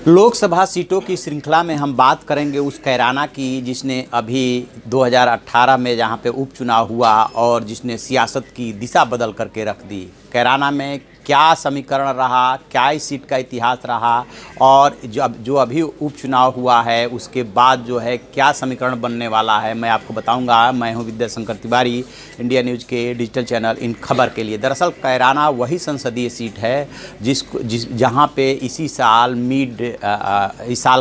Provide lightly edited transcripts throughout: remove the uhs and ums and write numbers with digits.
लोकसभा सीटों की श्रृंखला में हम बात करेंगे उस कैराना की जिसने अभी 2018 में जहां पे उपचुनाव हुआ और जिसने सियासत की दिशा बदल करके रख दी। कैराना में क्या समीकरण रहा, क्या इस सीट का इतिहास रहा और जो अभी उपचुनाव हुआ है उसके बाद जो है क्या समीकरण बनने वाला है, मैं आपको बताऊंगा। मैं हूं विद्याशंकर तिवारी, इंडिया न्यूज़ के डिजिटल चैनल इन खबर के लिए। दरअसल कैराना वही संसदीय सीट है जहां पे इसी साल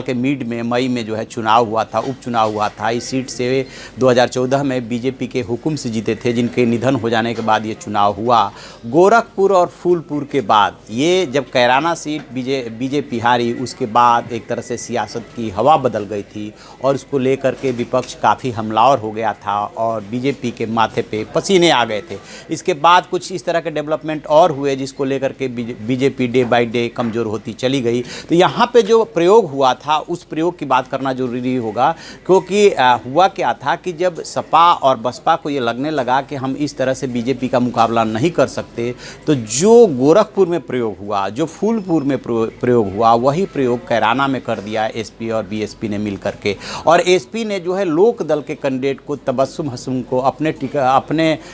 के मिड में मई में जो है चुनाव हुआ था, उपचुनाव हुआ था। इस सीट से 2014 में बीजेपी के हुकुम से जीते थे, जिनके निधन हो जाने के बाद ये चुनाव हुआ। गोरखपुर और फूलपुर के बाद ये जब कैराना सीट बीजेपी हारी, उसके बाद एक तरह से सियासत की हवा बदल गई थी और उसको लेकर के विपक्ष काफ़ी हमलावर हो गया था और बीजेपी के माथे पे पसीने आ गए थे। इसके बाद कुछ इस तरह के डेवलपमेंट और हुए जिसको लेकर के बीजेपी डे बाय डे कमज़ोर होती चली गई। तो यहाँ पे जो प्रयोग हुआ था उस प्रयोग की बात करना जरूरी होगा, क्योंकि हुआ क्या था कि जब सपा और बसपा को ये लगने लगा कि हम इस तरह से बीजेपी का मुकाबला नहीं कर सकते, तो जो गोरखपुर में प्रयोग हुआ, जो फूलपुर में प्रयोग हुआ, वही प्रयोग कैराना में कर दिया एसपी और बीएसपी ने मिल करके। और एसपी ने जो है लोक दल के कैंडिडेट को तबस्सुम हसन को अपने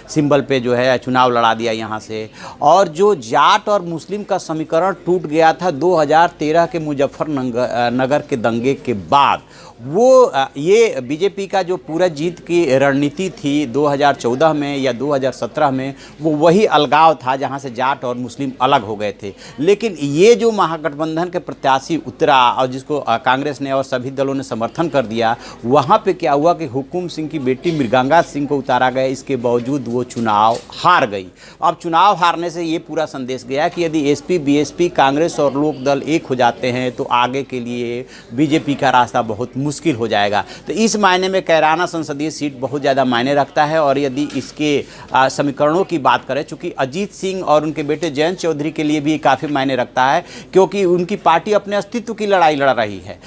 सिंबल पे जो है चुनाव लड़ा दिया यहाँ से। और जो जाट और मुस्लिम का समीकरण टूट गया था 2013 के मुजफ्फरनगर के दंगे के बाद, वो ये बीजेपी का जो पूरा जीत की रणनीति थी 2014 में या 2017 में, वो वही अलगाव था जहां से जाट और मुस्लिम अलग हो गए थे। लेकिन ये जो महागठबंधन के प्रत्याशी उतरा और जिसको कांग्रेस ने और सभी दलों ने समर्थन कर दिया, वहां पे क्या हुआ कि हुकुम सिंह की बेटी मृगांका सिंह को उतारा गया। इसके बावजूद वो चुनाव हार गई। अब चुनाव हारने से ये पूरा संदेश गया कि यदि एसपी बीएसपी कांग्रेस और लोक दल एक हो जाते हैं तो आगे के लिए बीजेपी का रास्ता बहुत मुश्किल हो जाएगा। तो इस मायने में कैराना संसदीय सीट बहुत ज़्यादा मायने रखता है। और यदि इसके समीकरणों की बात करें, चूँकि अजीत सिंह और उनके बेटे जयंत चौधरी के लिए भी काफ़ी मायने रखता है, क्योंकि उनकी पार्टी अपने अस्तित्व की लड़ाई लड़ रही है।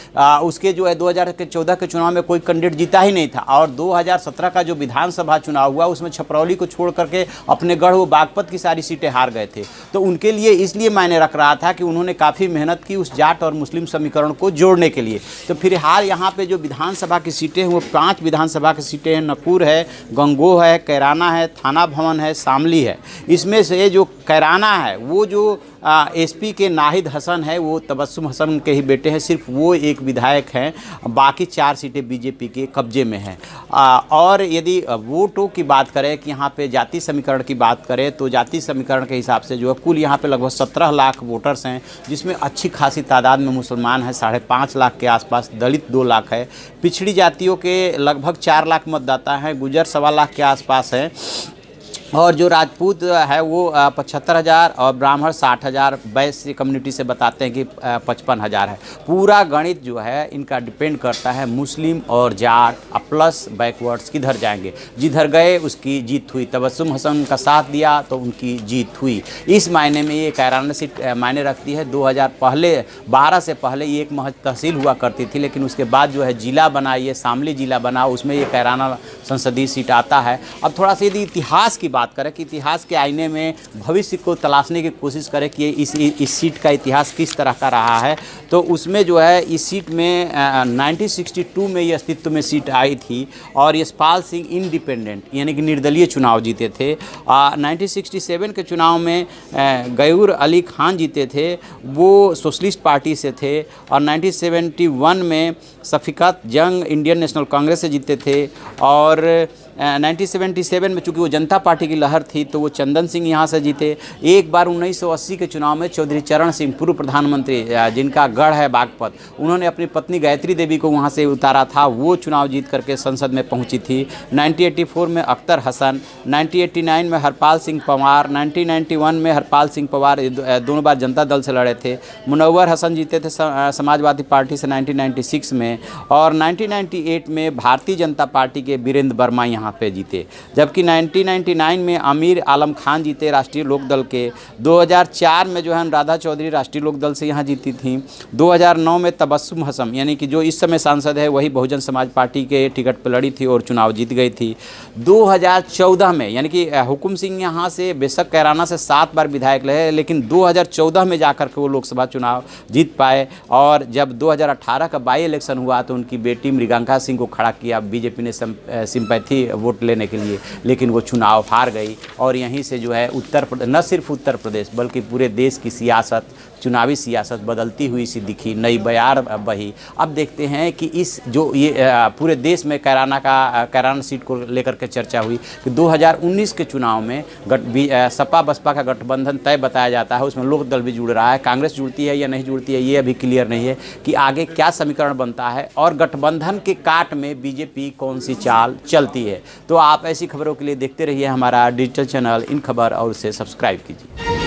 उसके जो है 2014 के चुनाव में कोई कैंडिडेट जीता ही नहीं था और 2017 का जो विधानसभा चुनाव हुआ उसमें छपरौली को छोड़ करके अपने गढ़ व बागपत की सारी सीटें हार गए थे। तो उनके लिए इसलिए मायने रख रहा था कि उन्होंने काफ़ी मेहनत की उस जाट और मुस्लिम समीकरण को जोड़ने के लिए। तो फिलहाल यहाँ पे जो विधानसभा की सीटें हैं वो 5 विधानसभा की सीटें हैं। नकुर है, गंगोह है, कैराना है, थाना भवन है, शामली है। इसमें से जो कैराना है वो जो एसपी के नाहिद हसन है, वो तबस्सुम हसन के ही बेटे हैं, सिर्फ वो एक विधायक हैं। बाकी 4 सीटें बीजेपी के कब्जे में हैं। और यदि वोटों की बात करें कि यहाँ पे जाति समीकरण की बात करें तो जाति समीकरण के हिसाब से जो है कुल यहाँ पे लगभग 17 लाख वोटर्स हैं, जिसमें अच्छी खासी तादाद में मुसलमान हैं, 5.5 लाख के आसपास, दलित 2 लाख है, पिछड़ी जातियों के लगभग 4 लाख मतदाता हैं, गुजर 1.25 लाख के आसपास है, और जो राजपूत है वो 75,000 और ब्राह्मण 60,000, वैश्य कम्युनिटी से बताते हैं कि 55,000 है। पूरा गणित जो है इनका डिपेंड करता है मुस्लिम और जाट प्लस बैकवर्ड्स किधर जाएंगे। जिधर गए उसकी जीत हुई। तबस्सुम हसन का साथ दिया तो उनकी जीत हुई। इस मायने में ये कैराना सीट मायने रखती है। 2012 से पहले ये एक महज तहसील हुआ करती थी, लेकिन उसके बाद जो है जिला बना, ये शामली जिला बना, उसमें ये कैराना संसदीय सीट आता है। अब थोड़ा सा यदि इतिहास की बात करें कि इतिहास के आईने में भविष्य को तलाशने की कोशिश करें कि इस सीट का इतिहास किस तरह का रहा है, तो उसमें जो है इस सीट में 1962 में ये अस्तित्व में सीट आई थी और यशपाल सिंह इंडिपेंडेंट यानी कि निर्दलीय चुनाव जीते थे। 1967 के चुनाव में गयूर अली खान जीते थे, वो सोशलिस्ट पार्टी से थे। और 1971 में शफीकत जंग इंडियन नेशनल कांग्रेस से जीते थे। और 1977 में चूँकि वो जनता पार्टी की लहर थी तो वो चंदन सिंह यहाँ से जीते। एक बार 1980 के चुनाव में चौधरी चरण सिंह, पूर्व प्रधानमंत्री जिनका गढ़ है बागपत, उन्होंने अपनी पत्नी गायत्री देवी को वहाँ से उतारा था, वो चुनाव जीत करके संसद में पहुँची थी। 1984 में अख्तर हसन, 1989 में हरपाल सिंह पंवार, 1991 में हरपाल सिंह पंवार दोनों बार जनता दल से लड़े थे। मुनव्वर हसन जीते थे समाजवादी पार्टी से 1996 में। और 1998 में भारतीय जनता पार्टी के वीरेंद्र वर्मा यहाँ यहाँ पे जीते। जबकि 1999 में आमिर आलम खान जीते राष्ट्रीय लोक दल के। 2004 में जो है अनुराधा चौधरी राष्ट्रीय लोक दल से यहाँ जीती थी। 2009 में तबस्सुम हसन यानी कि जो इस समय सांसद है वही बहुजन समाज पार्टी के टिकट पर लड़ी थी और चुनाव जीत गई थी। 2014 में यानी कि हुकुम सिंह यहाँ से बेशक कैराना से 7 बार विधायक रहे, लेकिन 2014 में जाकर के वो लोकसभा चुनाव जीत पाए। और जब 2018 का बाई इलेक्शन हुआ तो उनकी बेटी मृगांका सिंह को खड़ा किया बीजेपी ने सिंपैथी वोट लेने के लिए, लेकिन वो चुनाव हार गई। और यहीं से जो है न सिर्फ उत्तर प्रदेश बल्कि पूरे देश की सियासत, चुनावी सियासत बदलती हुई सी दिखी, नई बयार बही। अब देखते हैं कि इस जो ये पूरे देश में कैराना सीट को लेकर के चर्चा हुई कि 2019 के चुनाव में सपा बसपा का गठबंधन तय बताया जाता है, उसमें लोक दल भी जुड़ रहा है। कांग्रेस जुड़ती है या नहीं जुड़ती है ये अभी क्लियर नहीं है कि आगे क्या समीकरण बनता है और गठबंधन के काट में बीजेपी कौन सी चाल चलती है। तो आप ऐसी खबरों के लिए देखते रहिए हमारा डिजिटल चैनल इन खबर और उसे सब्सक्राइब कीजिए।